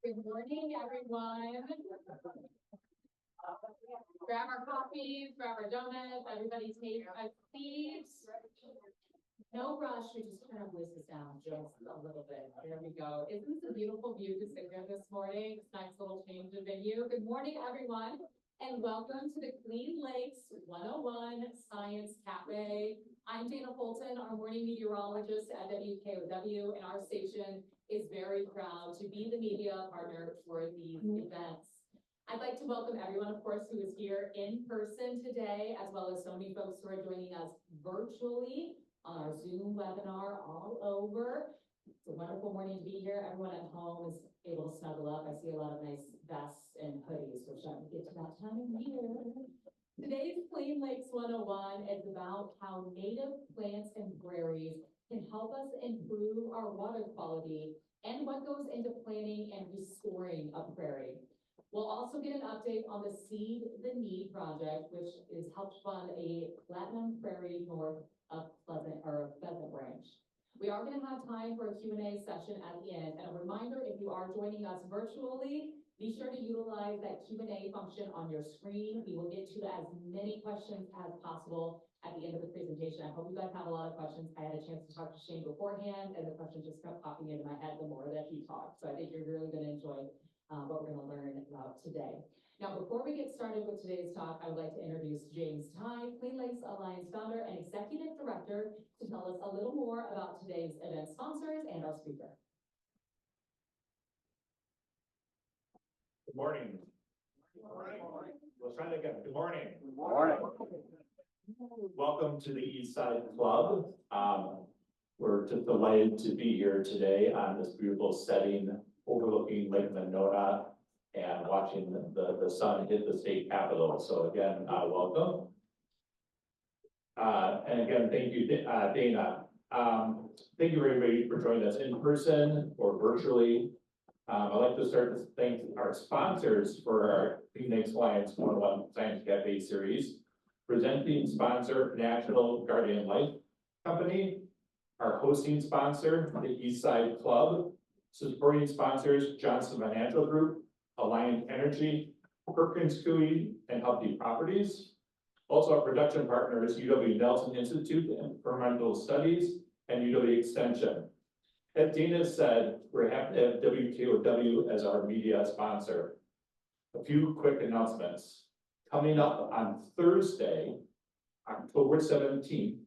Good morning, everyone. Grab our coffees, grab our donuts, everybody take a seat. No rush, we just turn our voices down just a little bit. There we go. Isn't this a beautiful view to sit here this morning? It's a nice little change of venue. Good morning, everyone, and welcome to the Clean Lakes 101 Science Cafe. I'm Dana Holton, our morning meteorologist at WKOW, and our station is very proud to be the media partner for these events. I'd like to welcome everyone, of course, who is here in person today, as well as so many folks who are joining us virtually on our Zoom webinar all over. It's a wonderful morning to be here. Everyone at home is able to snuggle up. I see a lot of nice vests and hoodies. We're starting to get to that time of year. Today's Clean Lakes 101 is about how native plants and prairies can help us improve our water quality and what goes into planning and restoring a prairie. We'll also get an update on the Seed the Need project, which is helped fund a platinum prairie north of Pheasant Branch. We are going to have time for a Q&A session at the end. And a reminder, if you are joining us virtually, be sure to utilize that Q&A function on your screen. We will get to as many questions as possible at the end of the presentation. I hope you guys have a lot of questions. I had a chance to talk to Shane beforehand, and the questions just kept popping into my head the more that he talked. So I think you're really going to enjoy what we're going to learn about today. Now, before we get started with today's talk, I would like to introduce James Ty, Clean Lakes Alliance founder and executive director, to tell us a little more about today's event sponsors and our speaker. Good morning. Good morning. Let's try that again. Good morning. Good morning. Welcome to the East Side Club. We're just delighted to be here today on this beautiful setting overlooking Lake Monona and watching the sun hit the state capitol. So again, welcome. And again, thank you, Dana. Thank you everybody for joining us in person or virtually. I'd like to start to thank our sponsors for our Clean Lakes Alliance 101 Science Cafe series. Presenting sponsor, National Guardian Life Company. Our hosting sponsor, the East Side Club. Supporting sponsors, Johnson Financial Group, Alliant Energy, Perkins Coie, and Healthy Properties. Also our production partners, UW Nelson Institute and Environmental Studies, and UW Extension. As Dana said, we're happy to have WKOW as our media sponsor. A few quick announcements. Coming up on Thursday, October 17th,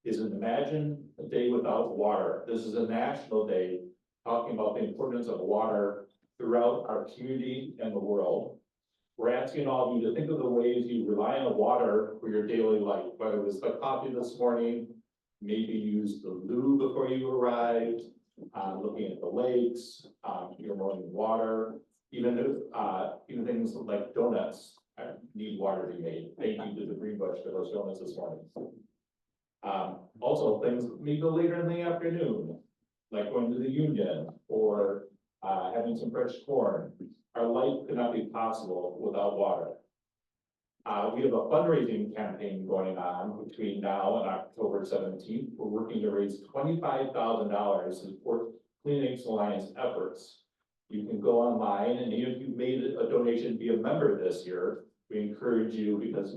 is an Imagine a Day Without Water. This is a national day talking about the importance of water throughout our community and the world. We're asking all of you to think of the ways you rely on water for your daily life, whether it was the coffee this morning, maybe use the loo before you arrived, looking at the lakes, your morning water, even things like donuts need water to be made. Thank you to the Green Bush for those donuts this morning. Also things maybe later in the afternoon, like going to the Union or having some fresh corn. Our life could not be possible without water. We have a fundraising campaign going on between now and October 17th. We're working to raise $25,000 to support Clean Lakes Alliance efforts. You can go online, and if you've made a donation, be a member this year. We encourage you because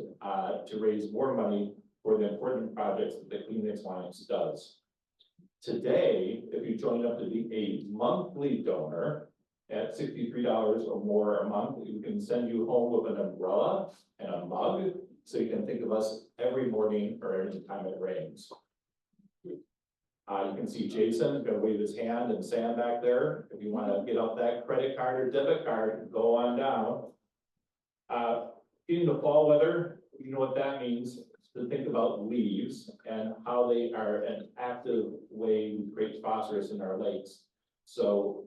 to raise more money for the important projects that the Clean Lakes Alliance does. Today, if you join up to be a monthly donor at $63 or more a month, we can send you home with an umbrella and a mug, so you can think of us every morning or any time it rains. You can see Jason is gonna wave his hand and Sam back there. If you wanna get out that credit card or debit card, go on down. In the fall weather, you know what that means, to think about leaves and how they are an active way to create phosphorus in our lakes. So,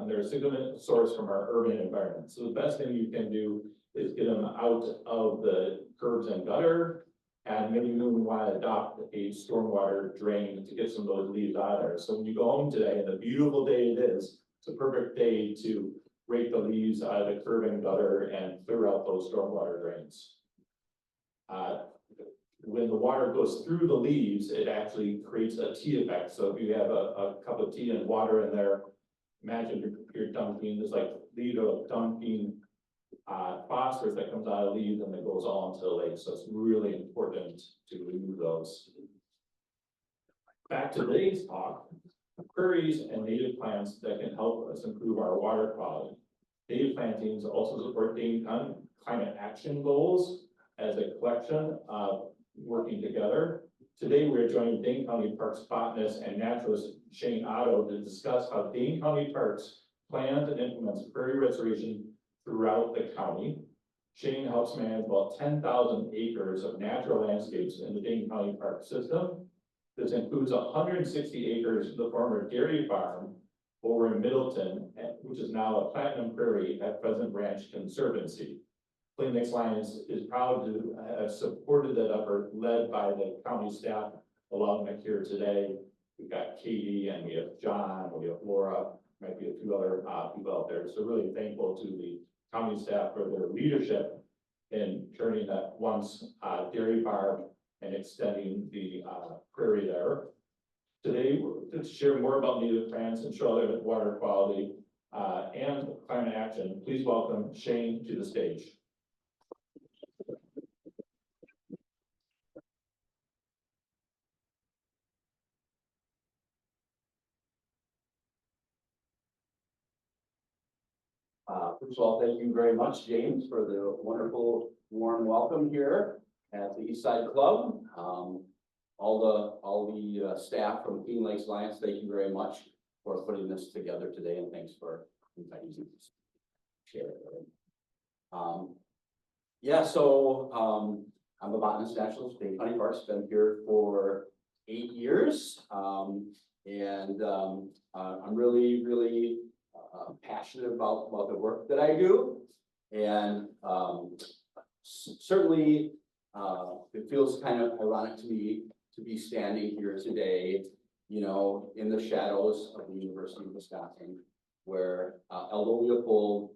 they're a significant source from our urban environment. So the best thing you can do is get them out of the curbs and gutter. And maybe you want to adopt a stormwater drain to get some of those leaves out of there. So when you go home today, and the beautiful day it is, it's a perfect day to rake the leaves out of the curb and gutter and clear out those stormwater drains. When the water goes through the leaves, it actually creates a tea effect. So if you have a cup of tea and water in there, imagine you're dumping, there's like lead of dumping phosphorus that comes out of leaves and it goes all into the lake. So it's really important to remove those. Back to today's talk, prairies and native plants that can help us improve our water quality. Native plantings also support Dane County climate action goals as a collection of working together. Today, we are joining Dane County Parks botanist and naturalist Shane Otto to discuss how Dane County Parks plans and implements prairie restoration throughout the county. Shane helps manage about 10,000 acres of natural landscapes in the Dane County Park system. This includes 160 acres of the former dairy farm over in Middleton, which is now a platinum prairie at Pheasant Branch Conservancy. Phoenix Lions is proud to have supported that effort led by the county staff along with here today. We've got Katie and we have John, we have Laura, might be a few other people out there. So really thankful to the county staff for their leadership in turning that once dairy farm and extending the prairie there. Today, to share more about native plants and show their water quality and climate action, please welcome Shane to the stage. First of all, thank you very much, James, for the wonderful warm welcome here at the East Side Club. All the staff from King Lakes Alliance, thank you very much for putting this together today, and thanks for inviting me to share it. Yeah, so I'm a botanist naturalist, Dane County Parks, been here for 8 years, and I'm really passionate about the work that I do, and certainly it feels kind of ironic to me to be standing here today, you know, in the shadows of the University of Wisconsin, where Aldo Leopold,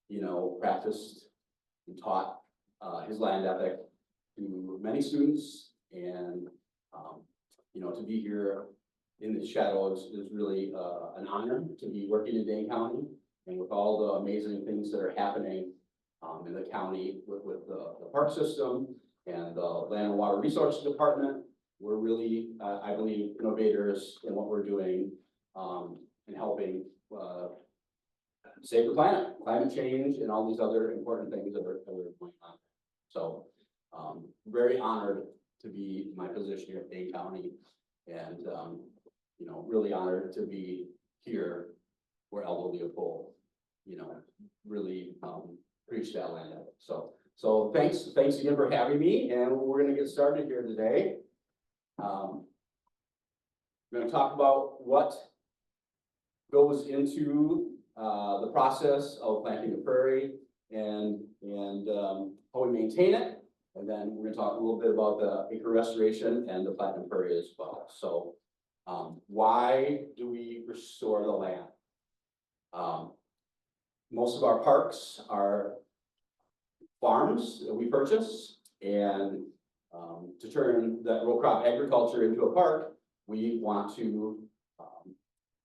you know, practiced and taught his land ethic to many students, and you know, to be here in the shadows is really an honor to be working in Dane County, and with all the amazing things that are happening in the county with the park system and the Land and Water Resources Department. We're really, I believe, innovators in what we're doing in helping save the planet, climate change, and all these other important things that are going on. So very honored to be in my position here at Dane County, and you know, really honored to be here where Aldo Leopold, you know, really preached that land ethic. So thanks again for having me, and we're going to get started here today. We're going to talk about what goes into the process of planting a prairie and how we maintain it, and then we're going to talk a little bit about the acre restoration and the platinum prairie as well. So why do we restore the land? Most of our parks are farms that we purchase, and to turn that row crop agriculture into a park, we want to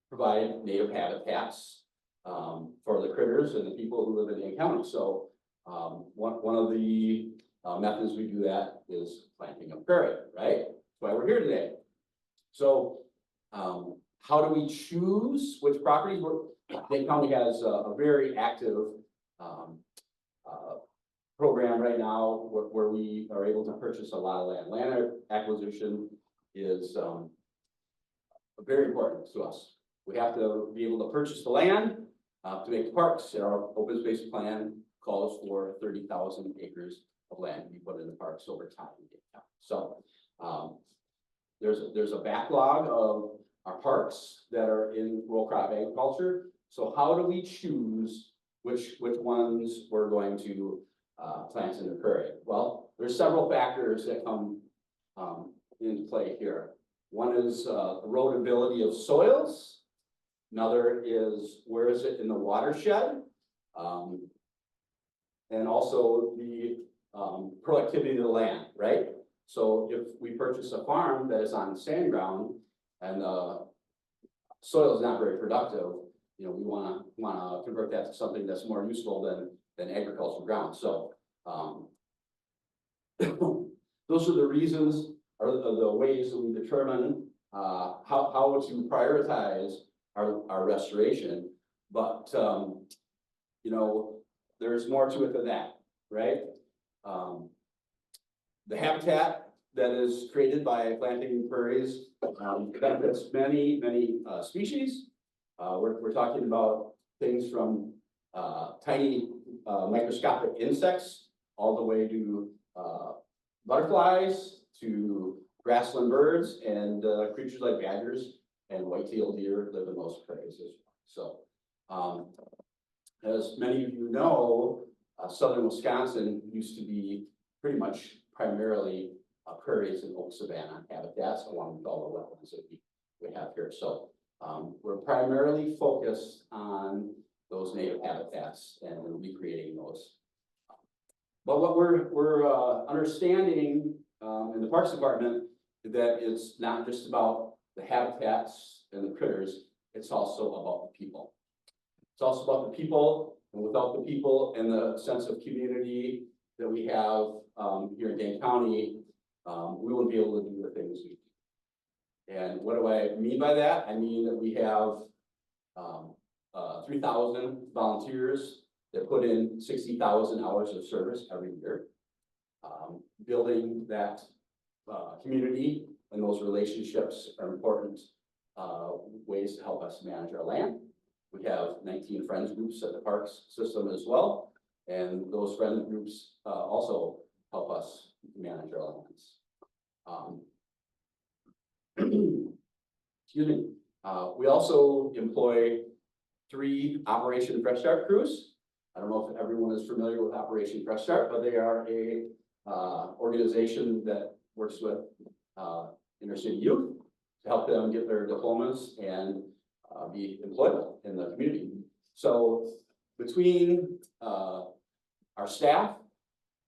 provide native habitats for the critters and the people who live in Dane County. So one of the methods we do that is planting a prairie, right? That's why we're here today. So how do we choose which properties? Dane County has a very active program right now where we are able to purchase a lot of land. Land acquisition is very important to us. We have to be able to purchase the land to make the parks. Our open space plan calls for 30,000 acres of land to be put in the parks over time. So there's a backlog of our parks that are in row crop agriculture. So how do we choose which ones we're going to plant in the prairie? Well, there's several factors that come into play here. One is erodibility of soils. Another is where is it in the watershed? And also the productivity of the land, right? So if we purchase a farm that is on sand ground and the soil is not very productive, you know, we want to convert that to something that's more useful than agricultural ground. So those are the reasons or the ways that we determine how to prioritize our restoration. But you know, there's more to it than that, right? The habitat that is created by planting prairies benefits many species. We're talking about things from tiny microscopic insects all the way to butterflies to grassland birds and creatures like badgers and white-tailed deer live in those prairies as well. So as many of you know, southern Wisconsin used to be pretty much primarily prairies and oak savanna habitats along with all the wetlands that we have here. So we're primarily focused on those native habitats and recreating those. But what we're understanding in the Parks Department is that it's not just about the habitats and the critters, it's also about the people. It's also about the people, and without the people and the sense of community that we have here in Dane County, we wouldn't be able to do the things we do. And what do I mean by that? I mean that we have 3,000 volunteers that put in 60,000 hours of service every year, building that community, and those relationships are important ways to help us manage our land. We have 19 friends groups at the parks system as well, and those friend groups also help us manage our lands. Excuse me. We also employ 3 Operation Fresh Start crews. I don't know if everyone is familiar with Operation Fresh Start, but they are a organization that works with inner city youth to help them get their diplomas and be employable in the community. So between our staff,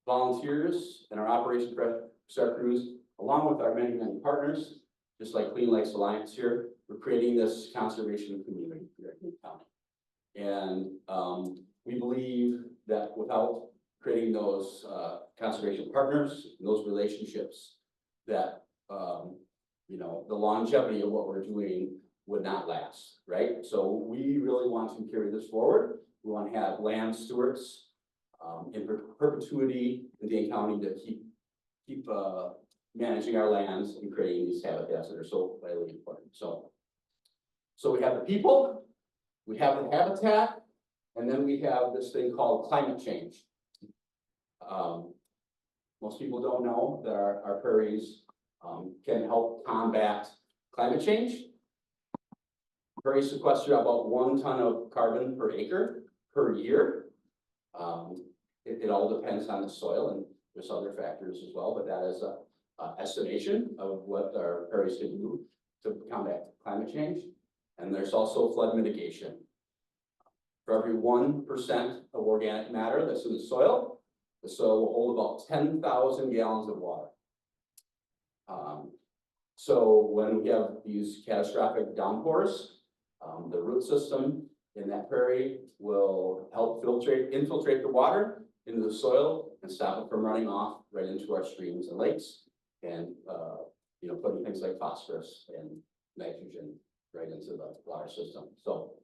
volunteers, and our Operation Fresh Start crews, along with our many partners, just like Clean Lakes Alliance here, we're creating this conservation community here in Dane County. And we believe that without creating those conservation partners, and those relationships, that you know, the longevity of what we're doing would not last, right? So we really want to carry this forward. We want to have land stewards in perpetuity in Dane County to keep managing our lands and creating these habitats that are so vitally important. So we have the people, we have the habitat, and then we have this thing called climate change. Most people don't know that our prairies can help combat climate change. Prairies sequester about 1 ton of carbon per acre per year. It all depends on the soil, and there's other factors as well, but that is a estimation of what our prairies can do to combat climate change. And there's also flood mitigation. For every 1% of organic matter that's in the soil will hold about 10,000 gallons of water. So when we have these catastrophic downpours, the root system in that prairie will help infiltrate the water into the soil and stop it from running off right into our streams and lakes, and you know, putting things like phosphorus and nitrogen right into the water system. So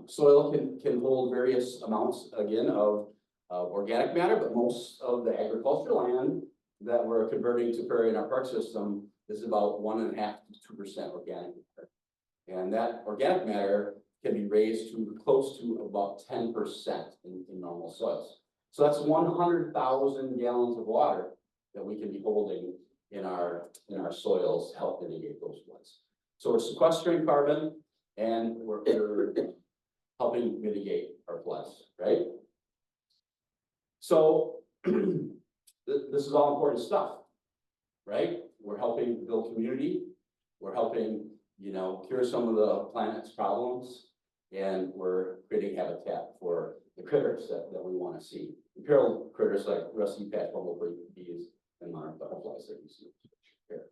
soil can hold various amounts, again, of organic matter, but most of the agricultural land that we're converting to prairie in our park system is about 1.5 to 2% organic matter. And that organic matter can be raised to close to about 10% in normal soils. So that's 100,000 gallons of water that we can be holding in our soils to help mitigate those floods. So we're sequestering carbon and we're helping mitigate our floods, right? So this is all important stuff, right? We're helping build community. We're helping, cure some of the planet's problems, and we're creating habitat for the critters that we want to see. Imperial critters like rusty patch bumblebee, bees, and monarch butterflies that you see here.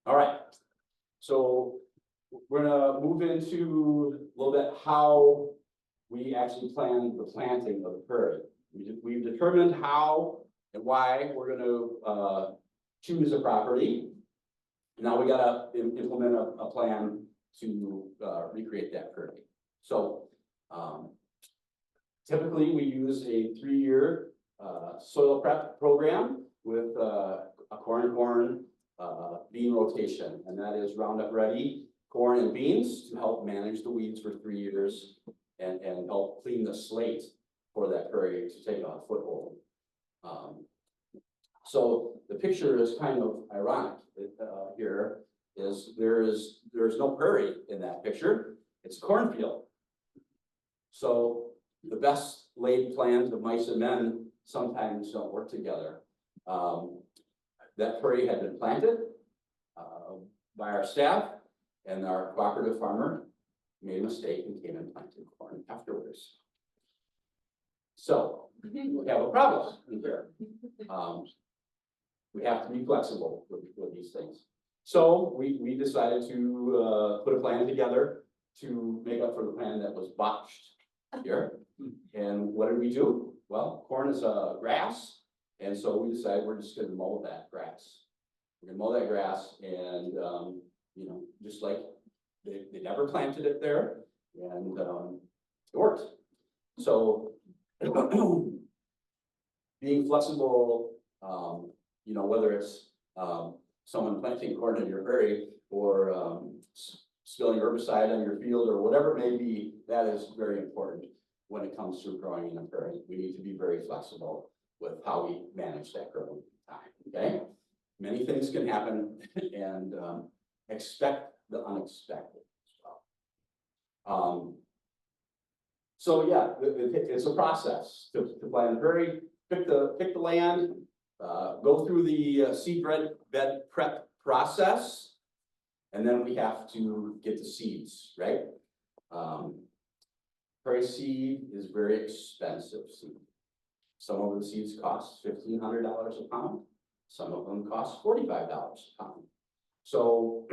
All right, so we're gonna move into a little bit how we actually plan the planting of the prairie. We've determined how and why we're gonna choose a property. Now we gotta implement a plan to recreate that prairie. So typically we use a 3-year soil prep program with a corn bean rotation, and that is Roundup Ready corn and beans to help manage the weeds for 3 years and help clean the slate for that prairie to take a foothold. So the picture is kind of ironic here. There's no prairie in that picture. It's a cornfield. So the best laid plans of mice and men sometimes don't work together. That prairie had been planted by our staff, and our cooperative farmer made a mistake and came and planted corn afterwards. So we have a problem here. We have to be flexible with these things. So we decided to put a plan together to make up for the plan that was botched here. And what did we do? Well, corn is a grass, and so we decided we're just going to mow that grass. We're going to mow that grass, and just like they never planted it there, and it worked. So being flexible, whether it's someone planting corn in your prairie or spilling herbicide on your field or whatever it may be, that is very important when it comes to growing in a prairie. We need to be very flexible with how we manage that growing time, okay? Many things can happen, and expect the unexpected as well. So yeah, it's a process to plant a prairie. Pick the land, go through the seed bed prep process, and then we have to get the seeds, right? Prairie seed is very expensive seed. Some of the seeds cost $1,500 a pound. Some of them cost $45 a pound. So,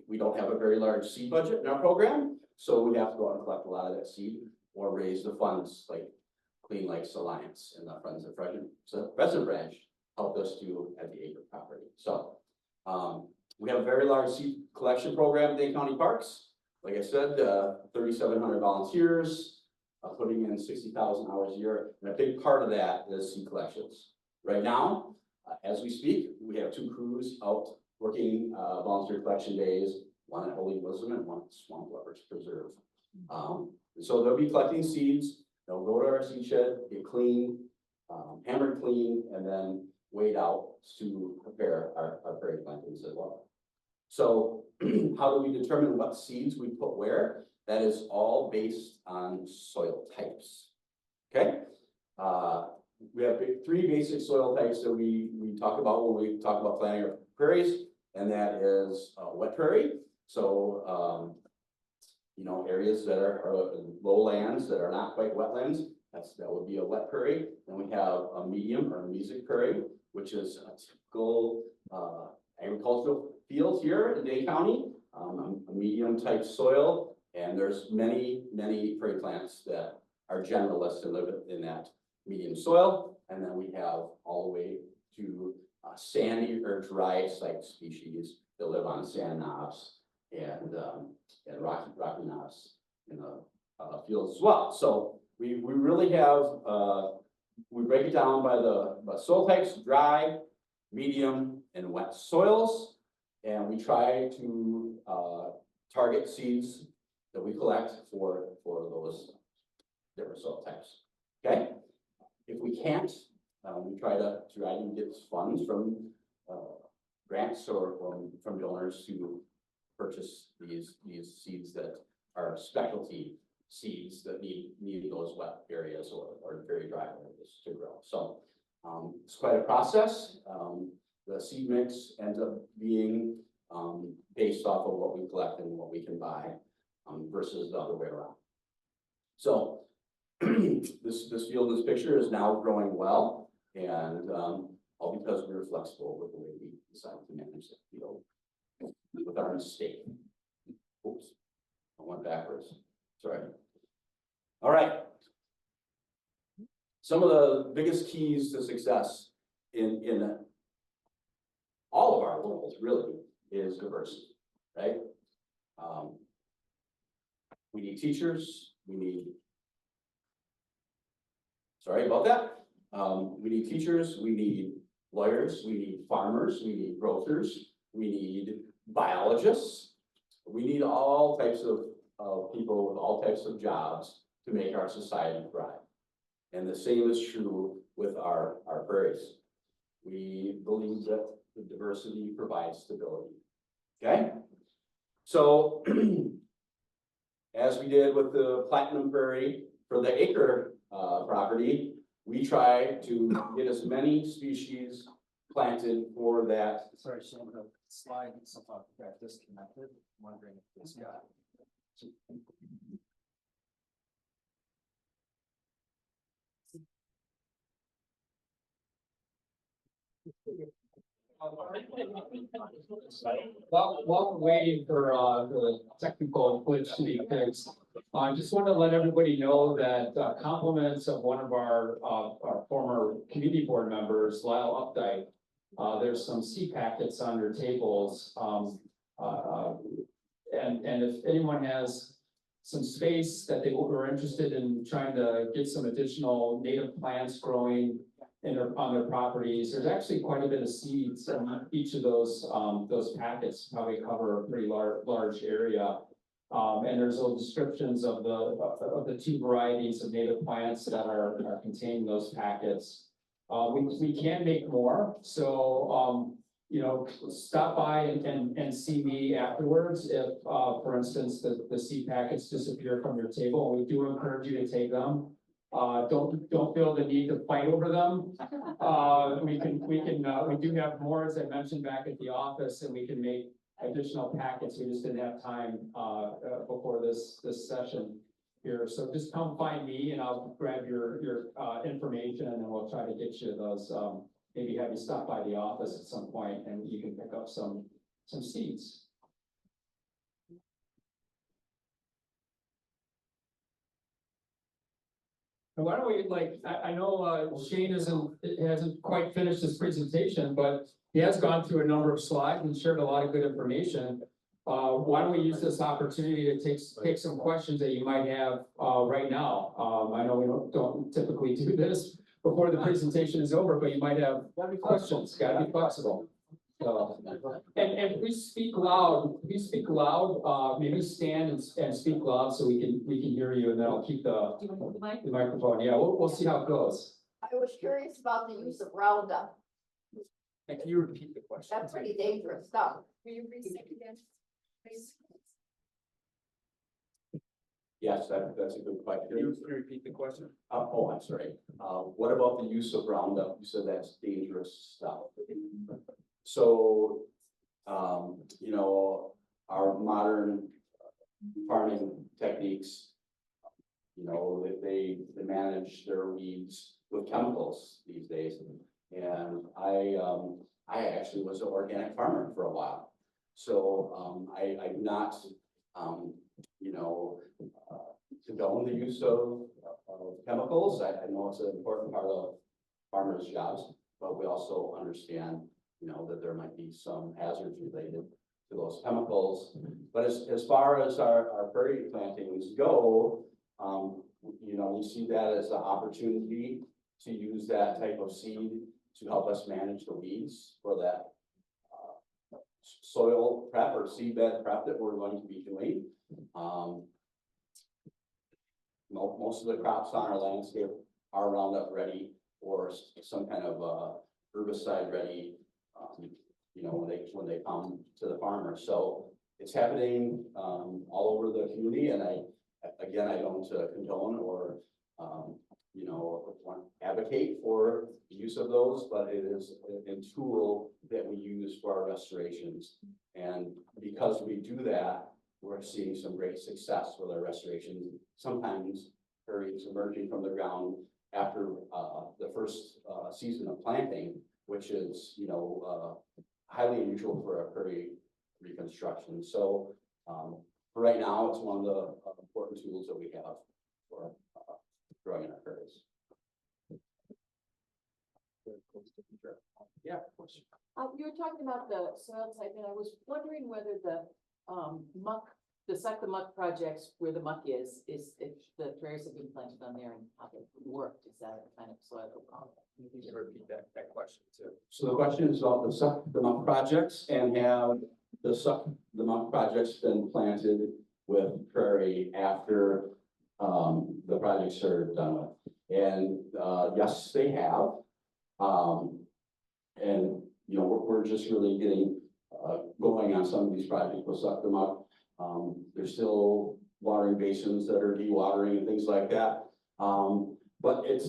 we don't have a very large seed budget in our program, so we have to go out and collect a lot of that seed or raise the funds like Clean Lakes Alliance and the Friends of Pheasant Branch helped us do at the acre property. So we have a very large seed collection program at Dane County Parks. Like I said, 3,700 volunteers, putting in 60,000 hours a year, and a big part of that is seed collections. Right now, as we speak, we have 2 crews out working volunteer collection days, one at Holy Bosom and one at Swamp Lovers Preserve. So they'll be collecting seeds. They'll go to our seed shed, get clean, hammered clean, and then weighed out to prepare our prairie plantings as well. So how do we determine what seeds we put where? That is all based on soil types, okay? We have 3 basic soil types that we talk about when we talk about planting our prairies, and that is wet prairie. So, areas that are lowlands that are not quite wetlands, that would be a wet prairie. Then we have a medium or mesic prairie, which is a typical agricultural field here in Dane County, a medium type soil. And there's many prairie plants that are generalists and live in that medium soil. And then we have all the way to sandy or dry site species that live on sand knobs and rocky knobs in the fields as well. So we really have we break it down by the soil types: dry, medium, and wet soils. And we try to target seeds that we collect for those different soil types. Okay? If we can't, we try to get funds from grants or from donors to purchase these seeds that are specialty seeds that need those wet areas or very dry areas to grow. So it's quite a process. The seed mix ends up being based off of what we collect and what we can buy versus the other way around. So this field, this picture is now growing well, and all because we were flexible with the way we decided to manage the field with our mistake. Oops, I went backwards. Sorry. All right. Some of the biggest keys to success in all of our worlds really is diversity, right? We need teachers, sorry about that. We need teachers, we need lawyers, we need farmers, we need grocers, we need biologists. We need all types of people with all types of jobs to make our society thrive. And the same is true with our prairies. We believe that the diversity provides stability. Okay? So, as we did with the Platinum Prairie for the acre property, we try to get as many species planted for that. Sorry, Shane, the slide somehow got disconnected. I'm wondering if this got. While we're waiting for the technical glitch to be fixed, I just want to let everybody know that compliments of one of our former community board members, Lyle Updike. There's some seed packets on your tables, and if anyone has some space that they were interested in trying to get some additional native plants growing on their properties, there's actually quite a bit of seeds in each of those packets, probably cover a pretty large area. And there's little descriptions of the two varieties of native plants that are contained in those packets. We can make more, so you know, stop by and see me afterwards if, for instance, the seed packets disappear from your table. We do encourage you to take them. Don't feel the need to fight over them. We do have more, as I mentioned, back at the office, and we can make additional packets. We just didn't have time before this session here. So just come find me and I'll grab your information, and we'll try to get you those. Maybe have you stop by the office at some point and you can pick up some seeds. And why don't we, I know Shane hasn't quite finished his presentation, but he has gone through a number of slides and shared a lot of good information. Why don't we use this opportunity to take some questions that you might have right now? I know we don't typically do this before the presentation is over, but you might have questions. Gotta be flexible. And please speak loud. Please speak loud. Maybe stand and speak loud so we can hear you, and then I'll keep the microphone. Yeah, we'll see how it goes. I was curious about the use of Roundup. And can you repeat the question? That's pretty dangerous stuff. Will you restate again, please? Yes, that's a good question. Can you repeat the question? Oh, I'm sorry. What about the use of Roundup? You said that's dangerous stuff. So, you know, our modern farming techniques, you know, they manage their weeds with chemicals these days. And I actually was an organic farmer for a while. So I do not, you know, condone the use of chemicals. I know it's an important part of farmers' jobs, but we also understand, you know, that there might be some hazards related to those chemicals. But as far as our prairie plantings go, you know, we see that as an opportunity to use that type of seed to help us manage the weeds for that soil prep or seedbed prep that we're going to be doing. Most of the crops on our landscape are Roundup ready or some kind of herbicide ready, you know, when they come to the farmer. So it's happening all over the community, and I don't condone or you know, advocate for the use of those, but it is a tool that we use for our restorations. And because we do that, we're seeing some great success with our restorations. Sometimes prairies emerging from the ground after the first season of planting, which is, you know, highly unusual for a prairie reconstruction. So for right now, it's one of the important tools that we have for growing in our prairies. Yeah, of course. You were talking about the soil type, and I was wondering whether the muck, the Suck the Muck projects where the muck is if the prairies have been planted on there and how they worked. Is that a kind of soil component? You can repeat that question too. So the question is about the Suck the Muck projects, and have the Suck the Muck projects been planted with prairie after the projects are done with? And yes, they have. And you know, we're just really getting going on some of these projects with Suck the Muck. There's still watering basins that are dewatering and things like that. But it's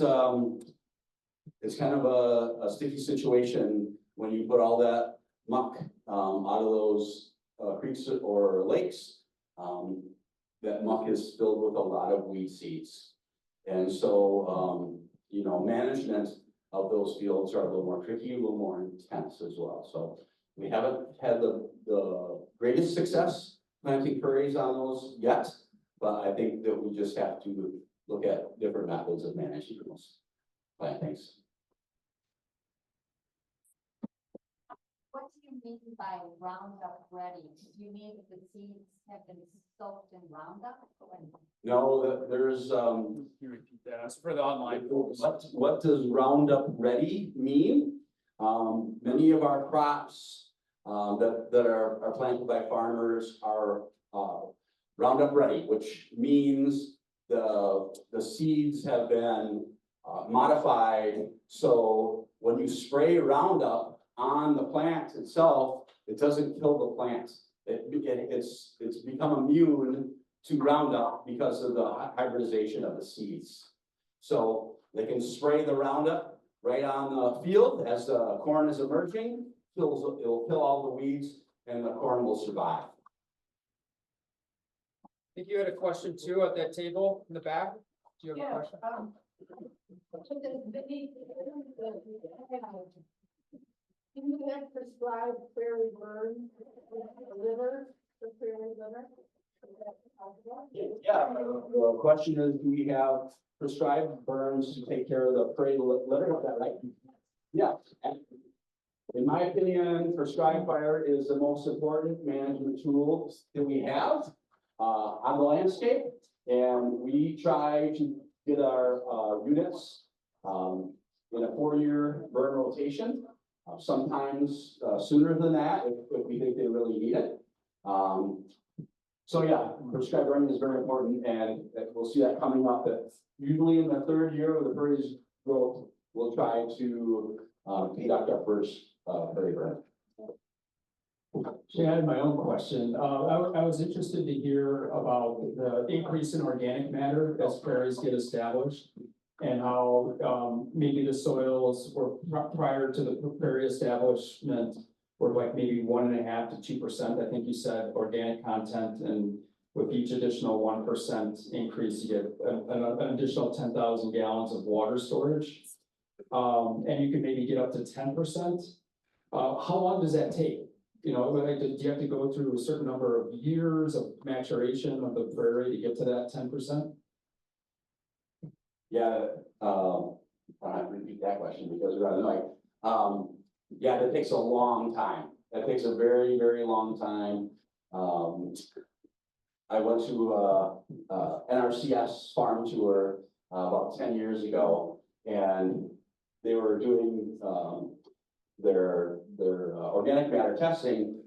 kind of a sticky situation when you put all that muck out of those creeks or lakes. That muck is filled with a lot of weed seeds. And so, you know, management of those fields are a little more tricky, a little more intense as well. So we haven't had the greatest success planting prairies on those yet, but I think that we just have to look at different methods of managing those plantings. What do you mean by Roundup ready? Do you mean that the seeds have been soaked in Roundup? No, there's, Can you repeat that? It's for the online. what does Roundup ready mean? Many of our crops that are planted by farmers are Roundup ready, which means the seeds have been modified. So when you spray Roundup on the plant itself, it doesn't kill the plant. It's become immune to Roundup because of the hybridization of the seeds. So they can spray the Roundup right on the field as the corn is emerging. It'll kill all the weeds and the corn will survive. I think you had a question too at that table in the back. Do you have a question? Can you have prescribed prairie burn litter for prairie litter? Yeah, the question is, do we have prescribed burns to take care of the prairie litter? Is that right? Yeah. In my opinion, prescribed fire is the most important management tool that we have on the landscape. And we try to get our units in a 4-year burn rotation. Sometimes sooner than that if we think they really need it. So yeah, prescribed burning is very important, and we'll see that coming up. That usually in the 3rd year of the prairie's growth, we'll try to conduct our first prairie burn. Yeah, I had my own question. I was interested to hear about the increase in organic matter as prairies get established, and how maybe the soils were prior to the prairie establishment were like maybe 1.5% to 2%. I think you said organic content, and with each additional 1% increase, you get an additional 10,000 gallons of water storage. And you can maybe get up to 10%. How long does that take? You know, like, do you have to go through a certain number of years of maturation of the prairie to get to that 10%? Yeah, I'll have to repeat that question because we're on the mic. Yeah, that takes a long time. That takes a very, very long time. I went to NRCS farm tour about 10 years ago, and they were doing, their organic matter testing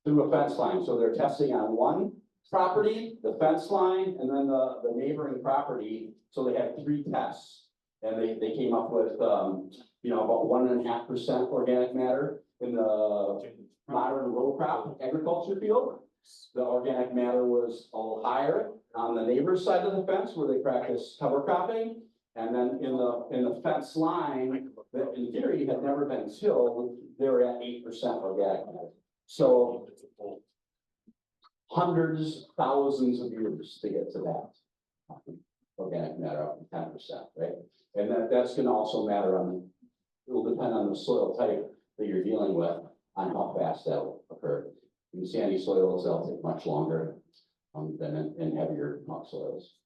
through a fence line. So they're testing on one property, the fence line, and then the neighboring property. So they had 3 tests. And they came up with, you know, about 1.5% organic matter in the modern row crop agriculture field. The organic matter was a little higher on the neighbor's side of the fence where they practice cover cropping. And then in the fence line, that in theory had never been tilled, they were at 8% organic matter. So hundreds, thousands of years to get to that organic matter up to 10%, right? And that's gonna also matter on, it will depend on the soil type that you're dealing with on how fast that will occur. In sandy soils, they'll take much longer than in heavier muck soils.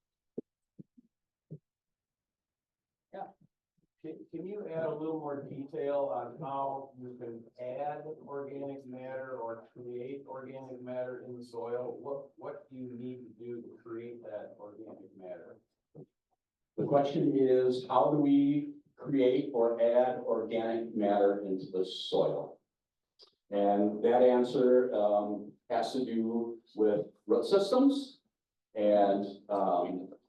Can you add a little more detail on how you can add organic matter or create organic matter in the soil? What do you need to do to create that organic matter? The question is, how do we create or add organic matter into the soil? And that answer has to do with root systems and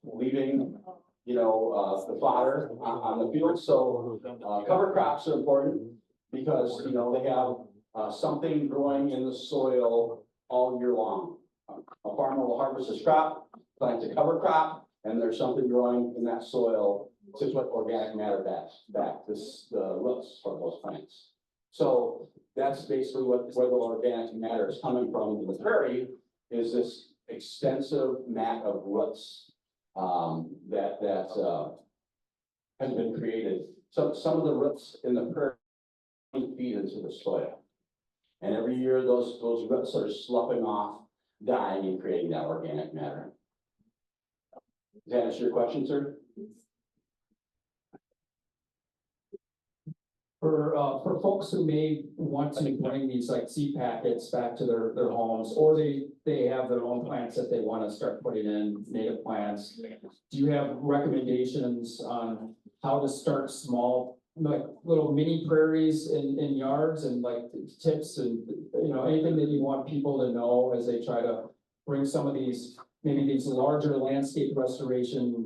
leaving, you know, the fodder on the field. So cover crops are important because, you know, they have something growing in the soil all year long. A farmer will harvest his crop, plant a cover crop, and there's something growing in that soil to put organic matter back the roots for those plants. So that's basically where the organic matter is coming from in the prairie, is this extensive mat of roots that has been created. So some of the roots in the prairie feed into the soil, and every year those roots are sloughing off, dying, and creating that organic matter. Does that answer your question, sir? For folks who may want to bring these like seed packets back to their homes, or they have their own plants that they want to start putting in, native plants, do you have recommendations on how to start small, like little mini prairies in yards, and like tips and, you know, anything that you want people to know as they try to bring some of these, maybe these larger landscape restoration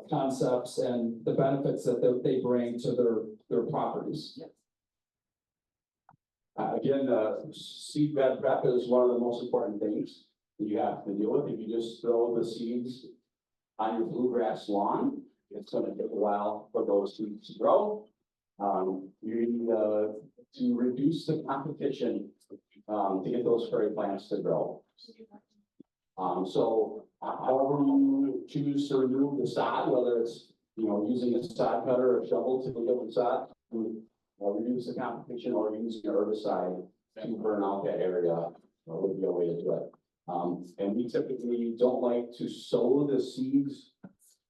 concepts and the benefits that they bring to their properties? Again, seed bed prep is one of the most important things that you have to deal with. If you just throw the seeds on your bluegrass lawn, it's going to take a while for those seeds to grow. You need to reduce the competition to get those prairie plants to grow. So however you choose to remove the sod, whether it's, you know, using a sod cutter or shovel to remove the sod, reduce the competition, or using an herbicide to burn out that area, would be a way to do it. And we typically don't like to sow the seeds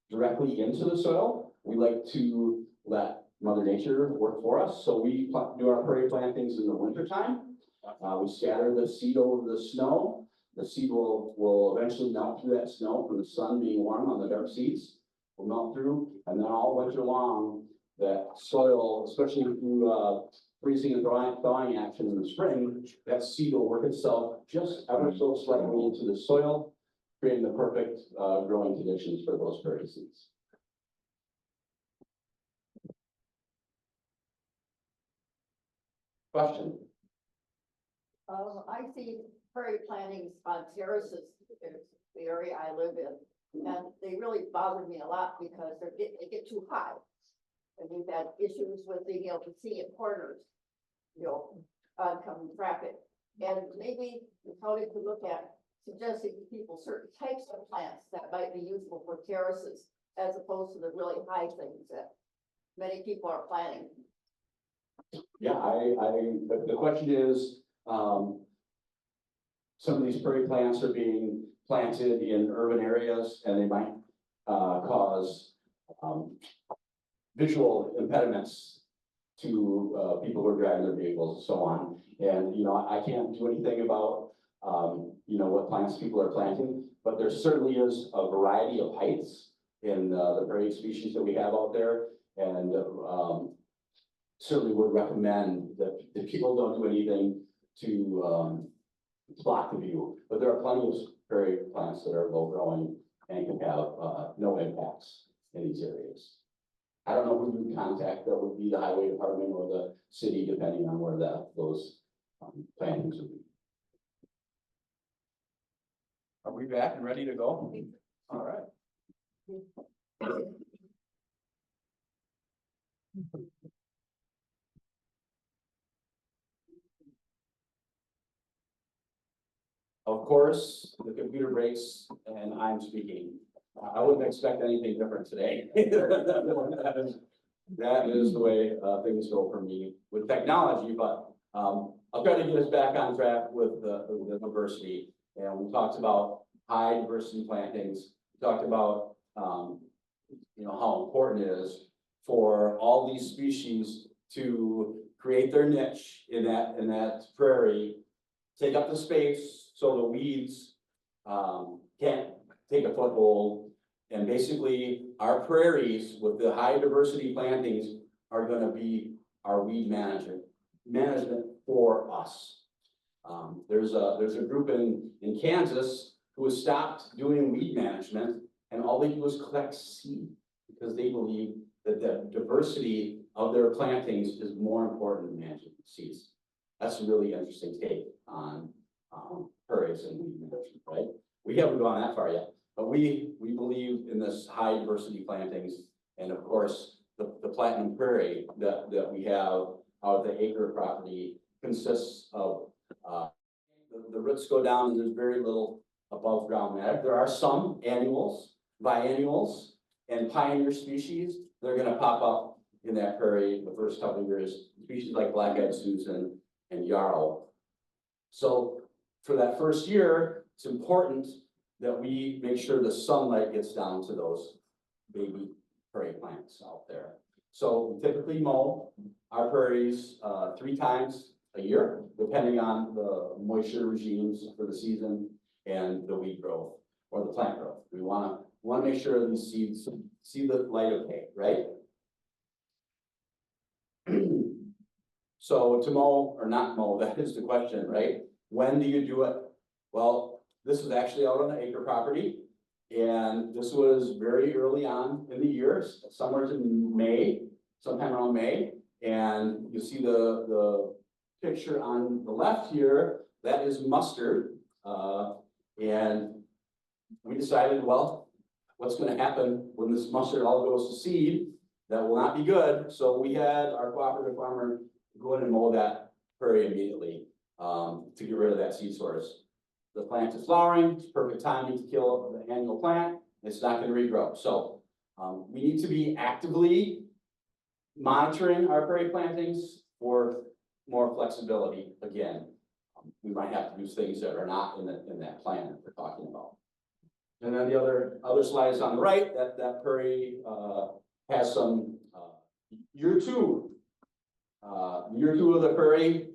directly into the soil. We like to let Mother Nature work for us. So we do our prairie plantings in the wintertime. We scatter the seed over the snow. The seed will eventually melt through that snow from the sun being warm on the dark seeds. Will melt through, and then all winter long, that soil, especially through freezing and thawing action in the spring, that seed will work itself just ever so slightly into the soil, creating the perfect growing conditions for those prairie seeds. Question? I see prairie plantings on terraces, the area I live in, and they really bother me a lot because they get too high. And we've had issues with being able to see in corners, you know, oncoming traffic. And maybe the county could look at suggesting to people certain types of plants that might be useful for terraces, as opposed to the really high things that many people are planting. Yeah, the question is, some of these prairie plants are being planted in urban areas, and they might cause visual impediments to people who are driving their vehicles and so on. And, you know, I can't do anything about, you know, what plants people are planting, but there certainly is a variety of heights in the prairie species that we have out there. And, certainly would recommend that the people don't do anything to, block the view. But there are plenty of prairie plants that are low growing and can have, no impacts in these areas. I don't know who you would contact, that would be the highway department or the city, depending on where those plantings would be. Are we back and ready to go? All right. Of course, the computer breaks and I'm speaking. I wouldn't expect anything different today. That is the way things go for me with technology, but I'll try to get us back on track with the diversity. And we talked about high diversity plantings. We talked about how important it is for all these species to create their niche in that prairie, take up the space so the weeds can't take a foothold. And basically, our prairies with the high diversity plantings are going to be our weed management for us. There's a group in Kansas who has stopped doing weed management, and all they do is collect seed because they believe that the diversity of their plantings is more important than managing seeds. That's a really interesting take on prairies and weed management, right? We haven't gone that far yet, but we believe in this high diversity plantings, and of course, the platinum prairie that we have out of the acre property consists of the roots go down and there's very little above ground matter. There are some annuals, biennials, and pioneer species. They're going to pop up in that prairie the first couple of years. Species like black-eyed Susan and yarrow. So for that first year, it's important that we make sure the sunlight gets down to those baby prairie plants out there. So we typically mow our prairies 3 times a year, depending on the moisture regimes for the season and the weed growth or the plant growth. We want to make sure these seeds see the light of day, right? So to mow or not mow, that is the question, right? When do you do it? Well, this is actually out on the acre property, and this was very early on in the year, somewhere in May, sometime around May. And you see the picture on the left here, that is mustard. And we decided, well, what's going to happen when this mustard all goes to seed? That will not be good. So we had our cooperative farmer go in and mow that prairie immediately to get rid of that seed source. The plant is flowering, it's perfect timing to kill the annual plant. It's not going to regrow. So we need to be actively monitoring our prairie plantings for more flexibility. Again, we might have to do things that are not in that plan that we're talking about. And then the other slide is on the right. That prairie has some year two. Year 2 of the prairie,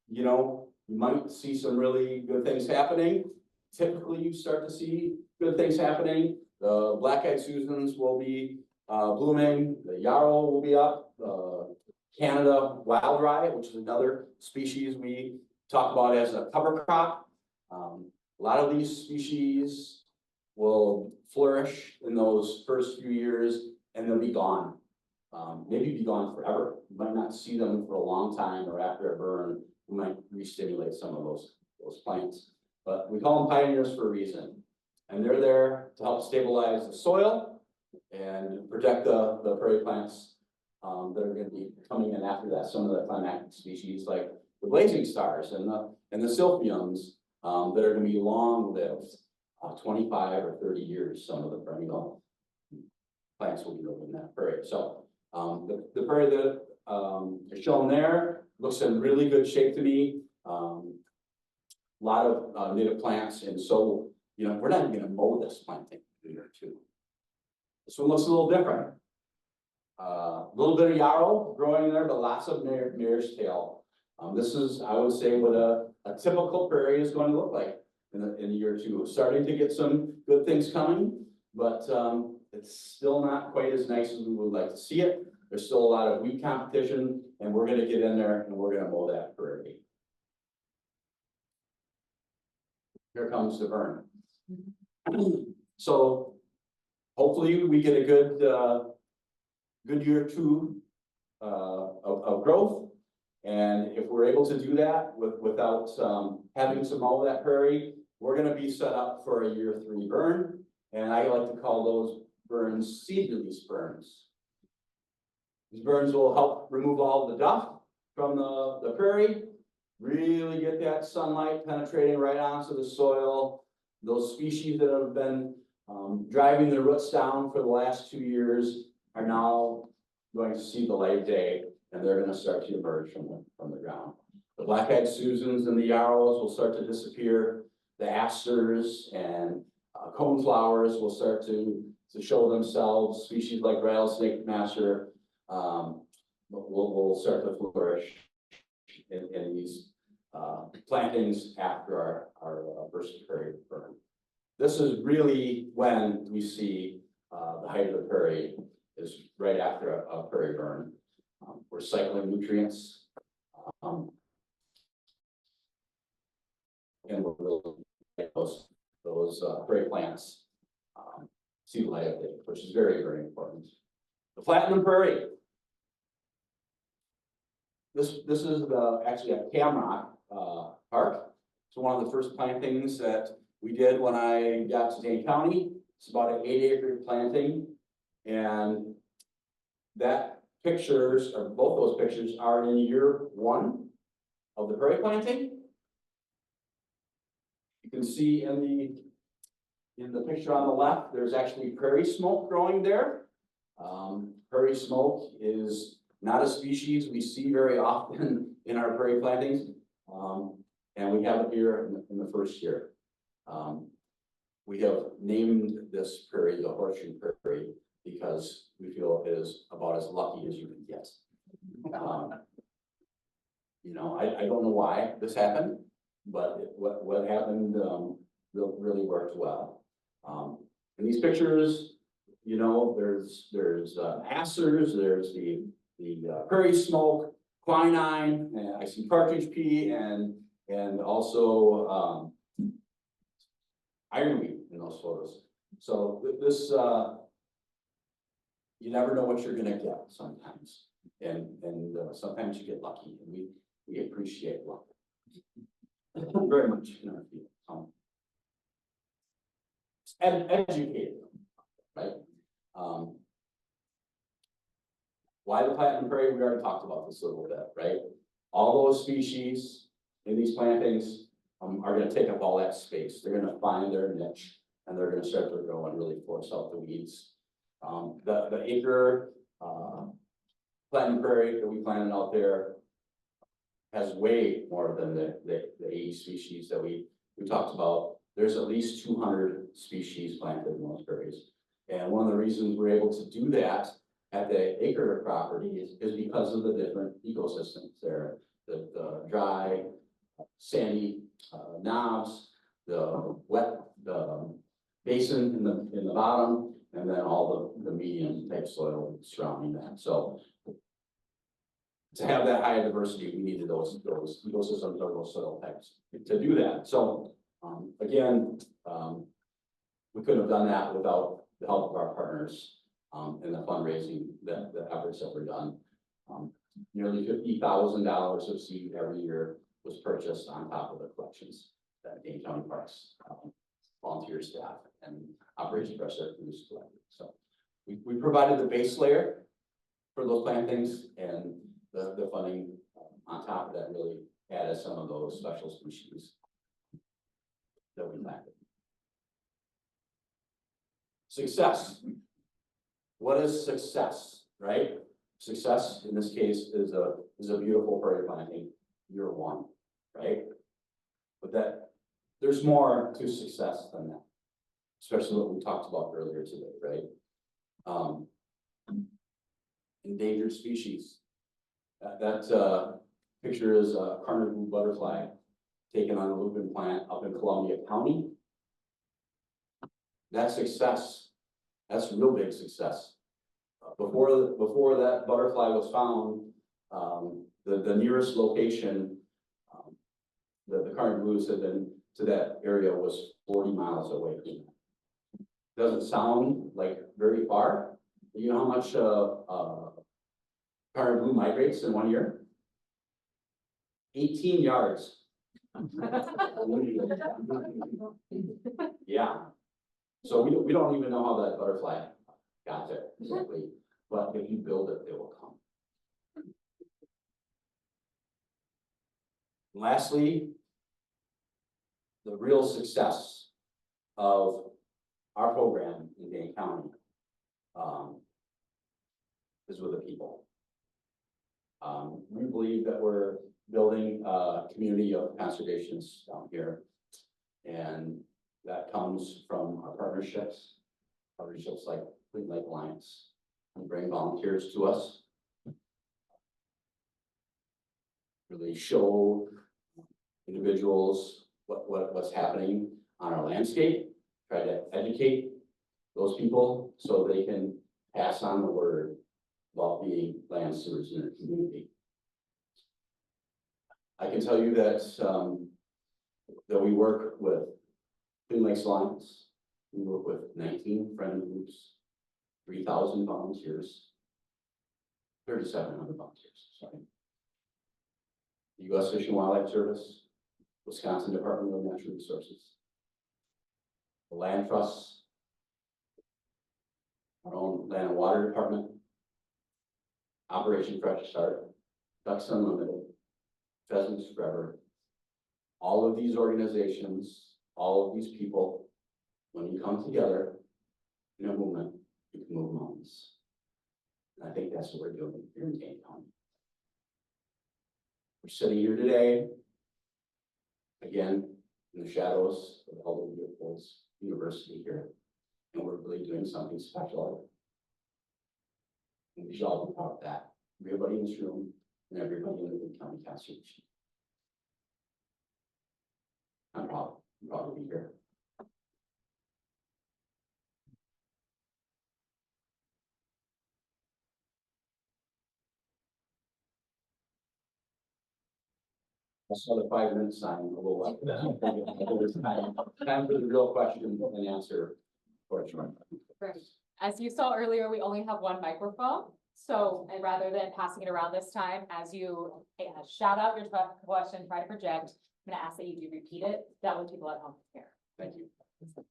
you might see some really good things happening. Typically, you start to see good things happening. The black-eyed Susans will be blooming. The yarrow will be up. Canada wild rye, which is another species we talk about as a cover crop. A lot of these species will flourish in those first few years, and they'll be gone. Maybe be gone forever. You might not see them for a long time, or after a burn, we might re-stimulate some of those plants. But we call them pioneers for a reason. And they're there to help stabilize the soil and protect the prairie plants that are going to be coming in after that. Some of the climactic species like the blazing stars and the silphiums that are going to be long-lived, 25 or 30 years. Some of the perennial plants will be living in that prairie. So the prairie that is shown there looks in really good shape to me. A lot of native plants, and so we're not even going to mow this planting year 2. This one looks a little different. A little bit of yarrow growing there, but lots of mare's tail. This is, I would say, what a typical prairie is going to look like in year 2. Starting to get some good things coming, but it's still not quite as nice as we would like to see it. There's still a lot of weed competition, and we're gonna get in there and we're gonna mow that prairie. Here comes the burn. So hopefully we get a good year or two of growth. And if we're able to do that without having to mow that prairie, we're gonna be set up for a year 3 burn. And I like to call those burns seed release burns. These burns will help remove all the duff from the prairie, really get that sunlight penetrating right onto the soil. Those species that have been driving their roots down for the last 2 years are now going to see the light of day, and they're gonna start to emerge from the ground. The black-eyed Susans and the yarrows will start to disappear. The asters and coneflowers will start to show themselves. Species like rattlesnake master will start to flourish in these plantings after our first prairie burn. This is really when we see the height of the prairie is right after a prairie burn. We're cycling nutrients. And we're really those prairie plants see the light of day, which is very, very important. The platinum prairie. This is actually a Camrock park. It's one of the first plantings that we did when I got to Dane County. It's about an 8-acre planting, and that pictures, or both those pictures, are in year 1 of the prairie planting. You can see in the picture on the left, there's actually prairie smoke growing there. Prairie smoke is not a species we see very often in our prairie plantings, and we have it here in the first year. We have named this prairie the horseshoe prairie because we feel it is about as lucky as you can get. You know, I don't know why this happened, but what happened really worked well. In these pictures, you know, there's asters, there's the prairie smoke, quinine, and I see partridge pea, and also ironweed in those photos. So this you never know what you're gonna get sometimes, and sometimes you get lucky, and we appreciate luck very much in our field. And educate them, right? Why the platinum prairie? We already talked about this a little bit, right? All those species in these plantings are going to take up all that space. They're going to find their niche, and they're going to start to grow and really force out the weeds. The acre platinum prairie that we planted out there has way more than the 80 species that we talked about. There's at least 200 species planted in those prairies. And one of the reasons we're able to do that at the acre property is because of the different ecosystems there. The dry, sandy knobs, the wet, the basin in the bottom, and then all the medium type soil surrounding that. So to have that high diversity, we needed those ecosystems or those soil types to do that. So again, we couldn't have done that without the help of our partners and the fundraising, the efforts that were done. Nearly $50,000 of seed every year was purchased on top of the collections that Dane County Parks volunteer staff and Operation Fresh Air Crews collected. So we provided the base layer for those plantings, and the funding on top of that really added some of those special species that we planted. Success. What is success, right? Success in this case is a beautiful prairie planting, year 1, right? But that there's more to success than that, especially what we talked about earlier today, right? Endangered species. That picture is a carnivore butterfly taken on a lupin plant up in Columbia County. That's success. That's real big success. before that butterfly was found, the nearest location, the current blues had been to that area was 40 miles away from that. Doesn't sound like very far. You know how much, current blue migrates in 1 year? 18 yards. Yeah. So we don't even know how that butterfly got there exactly, but if you build it, they will come. Lastly, the real success of our program in Dane County is with the people. We believe that we're building a community of conservationists down here. And that comes from our partnerships like Clean Lake Alliance, who bring volunteers to us. Really show individuals what's happening on our landscape, try to educate those people so they can pass on the word about being land stewards in their community. I can tell you that that we work with Clean Lakes Alliance. We work with 19 friendly groups, 3,000 volunteers, 3,700 volunteers, sorry. The U.S. Fish and Wildlife Service, Wisconsin Department of Natural Resources, the Land Trust, our own Land and Water Department, Operation Fresh Start, Ducks Unlimited, Pheasants Forever. All of these organizations, all of these people, when you come together in a movement, you can move mountains. And I think that's what we're doing here in Dane County. We're sitting here today, again, in the shadows of Elder Leopold's University here, and we're really doing something special. And we should all be proud of that. Everybody in this room and everybody in the Dane County Conservation. I'm proud to be here. I saw the 5-minute sign a little like that. Time for the real question and answer portion. Right. As you saw earlier, we only have one microphone. So, and rather than passing it around this time, as you shout out your question, try to project, I'm gonna ask that you do repeat it. That way people at home can hear. Thank you.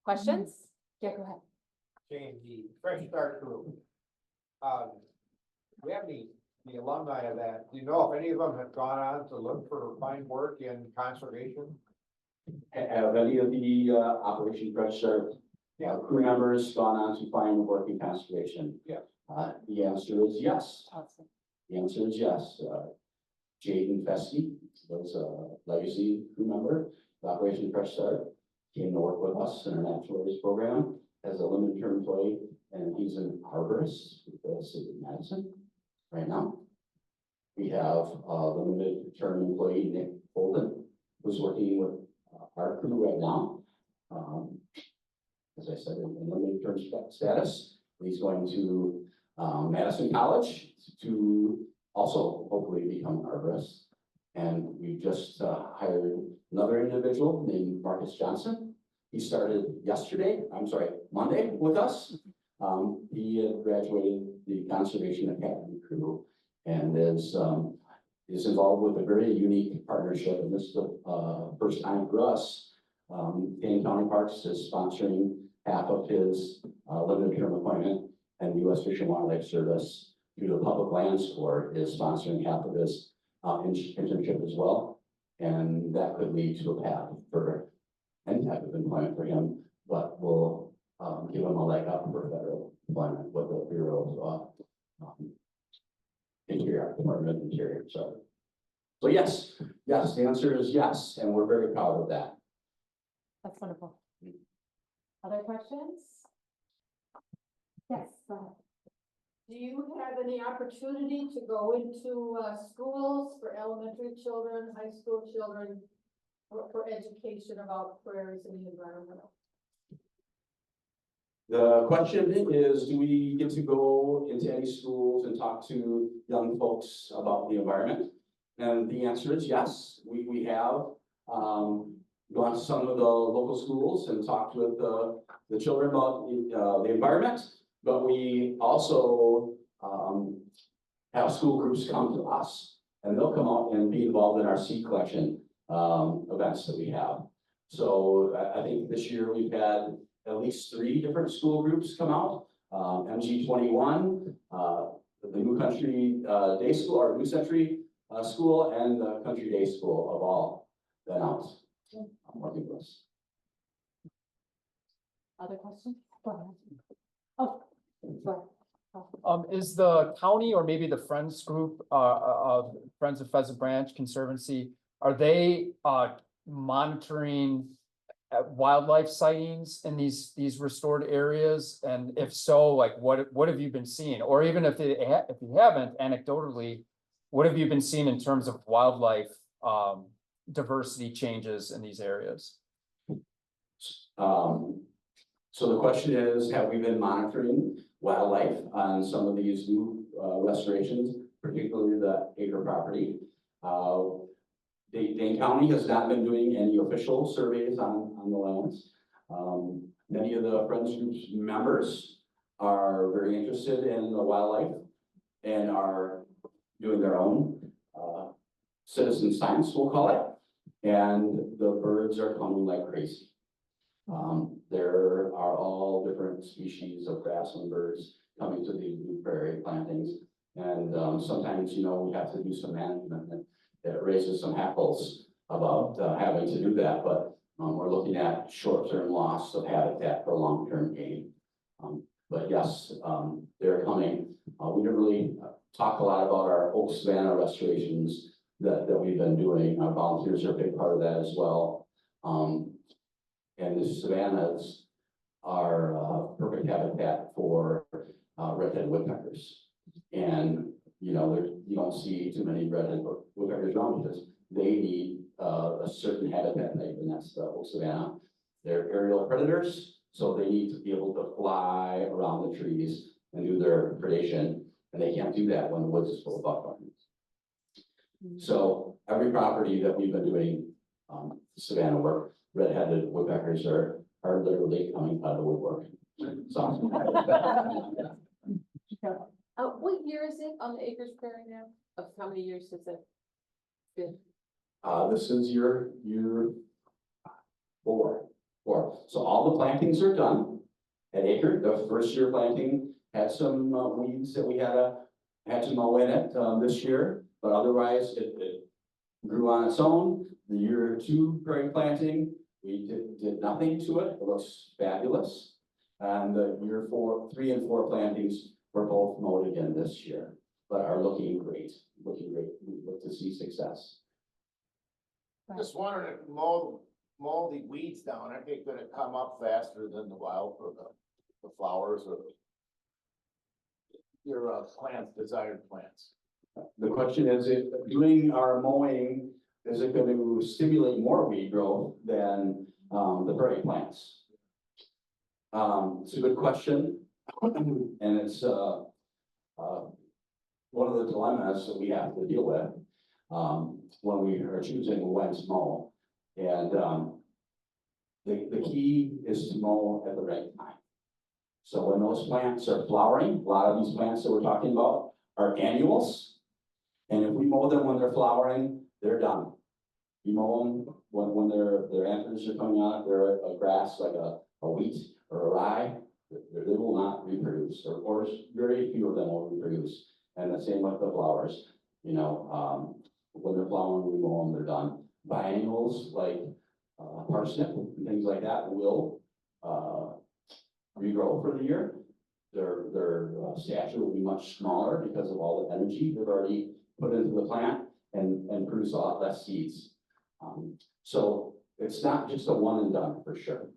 Questions? Yeah, go ahead. James, the Fresh Start Group. We have the alumni of that. Do you know if any of them have gone on to look for find work in conservation? Have any of the Operation Fresh Start crew members gone on to find work in conservation? Yeah. The answer is yes. Awesome. The answer is yes. Jaden Fesky was a legacy crew member of Operation Fresh Start. Came to work with us in our Naturalist program as a limited term employee, and he's an arborist with the city of Madison right now. We have a limited term employee, Nick Holden, who's working with our crew right now. As I said, in limited term status. He's going to Madison College to also hopefully become an arborist. And we just hired another individual named Marcus Johnson. He started Monday with us. He had graduated the Conservation Academy crew and is involved with a very unique partnership. And this is the first time for us. Dane County Parks is sponsoring half of his limited term appointment, and the U.S. Fish and Wildlife Service, through the Public Lands Board, is sponsoring half of his internship as well. And that could lead to a path for any type of employment for him, but we'll give him a leg up for federal employment with the Bureau of Interior, Department of Interior. So yes, the answer is yes, and we're very proud of that. That's wonderful. Other questions? Yes, go ahead. Do you have any opportunity to go into schools for elementary children, high school children, for education about prairies and the environment? The question is, do we get to go into any schools and talk to young folks about the environment? And the answer is yes, we have, gone to some of the local schools and talked with the children about the environment. But we also, have school groups come to us and they'll come out and be involved in our seed collection, events that we have. So I think this year we've had at least 3 different school groups come out. MG21, the New Country Day School, or New Century School, and the Country Day School of all been out working with us. Other questions? Oh, sorry. Is the county or maybe the Friends group, of Friends of Pheasant Branch Conservancy, are they, monitoring wildlife sightings in these restored areas? And if so, like what have you been seeing? Or even if you haven't, anecdotally, what have you been seeing in terms of wildlife, diversity changes in these areas? So the question is, have we been monitoring wildlife on some of these new restorations, particularly the acre property? Dane County has not been doing any official surveys on the lands. Many of the Friends Group's members are very interested in the wildlife and are doing their own citizen science, we'll call it. And the birds are coming like crazy. There are all different species of grassland birds coming to these new prairie plantings. And sometimes, you know, we have to do some management that raises some hackles about having to do that. But we're looking at short-term loss of habitat for long-term gain. But yes, they're coming. We didn't really talk a lot about our oak savanna restorations that we've been doing. Our volunteers are a big part of that as well. And the savannas are perfect habitat for red-headed woodpeckers. And, you know, you don't see too many red-headed woodpeckers around because they need a certain habitat type, and that's the oak savanna. They're aerial predators, so they need to be able to fly around the trees and do their predation, and they can't do that when the woods is full of buckthorns. So every property that we've been doing savanna work, red-headed woodpeckers are literally coming out of the woodwork. So. What year is it on the acres prairie now? Of how many years has it been? This is year 4. So all the plantings are done at acre. The first year planting had some weeds that we had to mow in it this year, but otherwise it grew on its own. The year 2 prairie planting, we did nothing to it. It looks fabulous. And the year 3 and 4 plantings were both mowed again this year, but are looking great. We look to see success. Just wondering if mow the weeds down, aren't they gonna come up faster than the wild or the flowers or your plants, desired plants? The question is, if doing our mowing, is it going to stimulate more weed growth than the prairie plants? It's a good question. And it's one of the dilemmas that we have to deal with when we are choosing when to mow. And the key is to mow at the right time. So when those plants are flowering, a lot of these plants that we're talking about are annuals. And if we mow them when they're flowering, they're done. You mow them when their antlers are coming out, they're a grass like a wheat or a rye, they will not reproduce, or very few of them will reproduce. And the same with the flowers. You know, when they're flowering, we mow them, they're done. Biennials like parsnip and things like that will regrow for the year. Their stature will be much smaller because of all the energy they've already put into the plant and produce a lot less seeds. So it's not just a one and done for sure.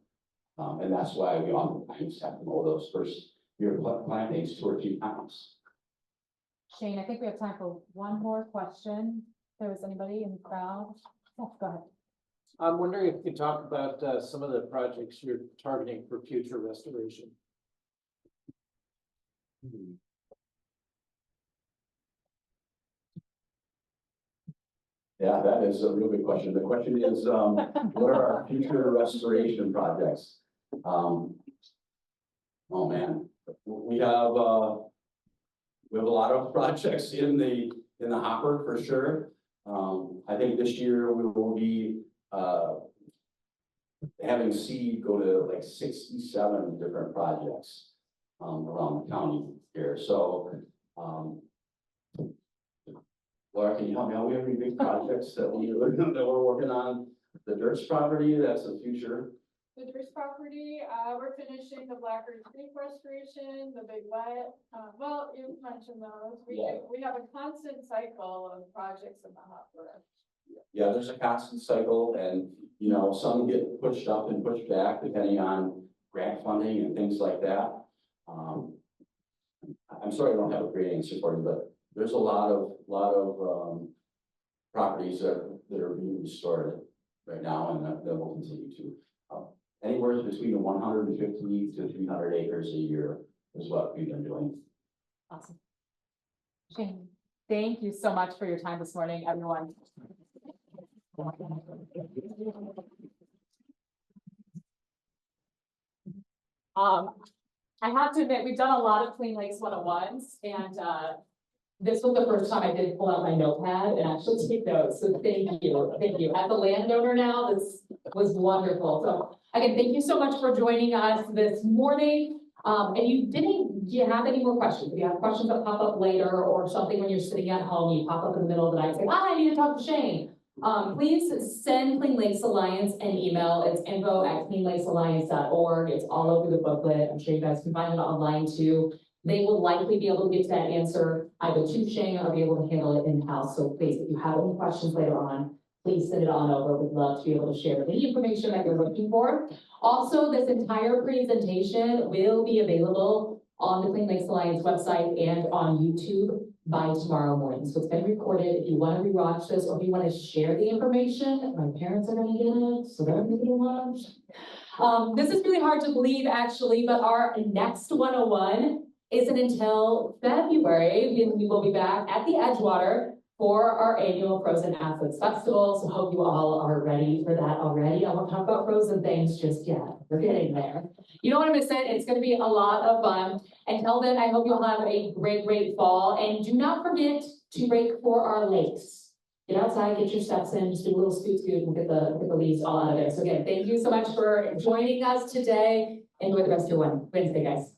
And that's why we oftentimes have to mow those first year plantings 2 or 3 times. Shane, I think we have time for one more question. If there was anybody in the crowd. Oh, go ahead. I'm wondering if you could talk about some of the projects you're targeting for future restoration. Yeah, that is a real good question. The question is, what are our future restoration projects? Oh, man, we have a lot of projects in the hopper for sure. I think this year we will be, having seed go to like 67 different projects, around the county here. So, Laura, can you help me out? We have any big projects that we're working on? The Dirt's property, that's the future. The Drift's property, we're finishing the Blackbird Creek restoration, the Big Wet, well, you mentioned those. We have a constant cycle of projects in the hopper. Yeah, there's a constant cycle and, some get pushed up and pushed back depending on grant funding and things like that. I'm sorry I don't have a great answer for you, but there's a lot of properties that are being restored right now and that will continue to. Anywhere between 150 to 300 acres a year is what we've been doing. Awesome. Shane, thank you so much for your time this morning, everyone. I have to admit, we've done a lot of Clean Lakes 101s, and this was the first time I did pull out my notepad and actually take notes, so thank you, thank you. As a landowner now, this was wonderful. So again, thank you so much for joining us this morning. And do you have any more questions? If you have questions that pop up later or something when you're sitting at home, you pop up in the middle of the night, say, I need to talk to Shane. Please send Clean Lakes Alliance an email. It's info@cleanlakesalliance.org. It's all over the booklet. I'm sure you guys can find it online too. They will likely be able to get to that answer either to Shane or be able to handle it in-house. So please, if you have any questions later on, please send it on over. We'd love to be able to share any information that you're looking for. Also, this entire presentation will be available on the Clean Lakes Alliance website and on YouTube by tomorrow morning. So it's been recorded. If you want to rewatch this or if you want to share the information, my parents are going to get it, so they're going to get watched. This is really hard to believe actually, but our next 101 isn't until February. We will be back at the Edgewater for our annual Frozen Athletes Festival. So hope you all are ready for that already. I won't talk about frozen things just yet. We're getting there. You don't want to miss it. It's going to be a lot of fun. Until then, I hope you'll have a great, great fall. And do not forget to rake for our lakes. Get outside, get your steps in, just do a little scoot and get the leaves all out of there. So again, thank you so much for joining us today. Enjoy the rest of your Wednesday, guys.